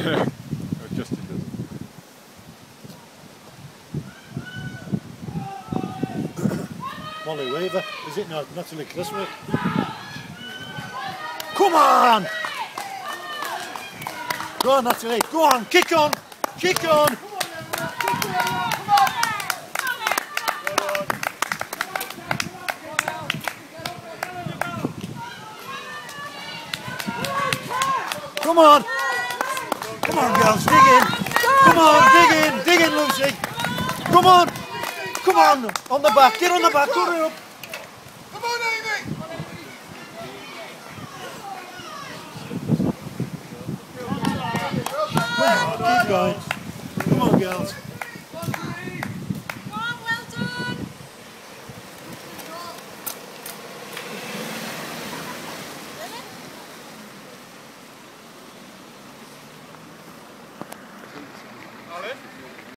Justin does. Molly Weaver, is it not? Natalie Cliswick. Come on! Go on, Natalie, go on, kick on! Kick on! Come on! Come on, girls, dig in! Come on, dig in, Lucy! Come on! Come on the back, get on the back, hurry up! Come on, Amy! Come on, keep going. Come on, girls. Come on, well done. Alan?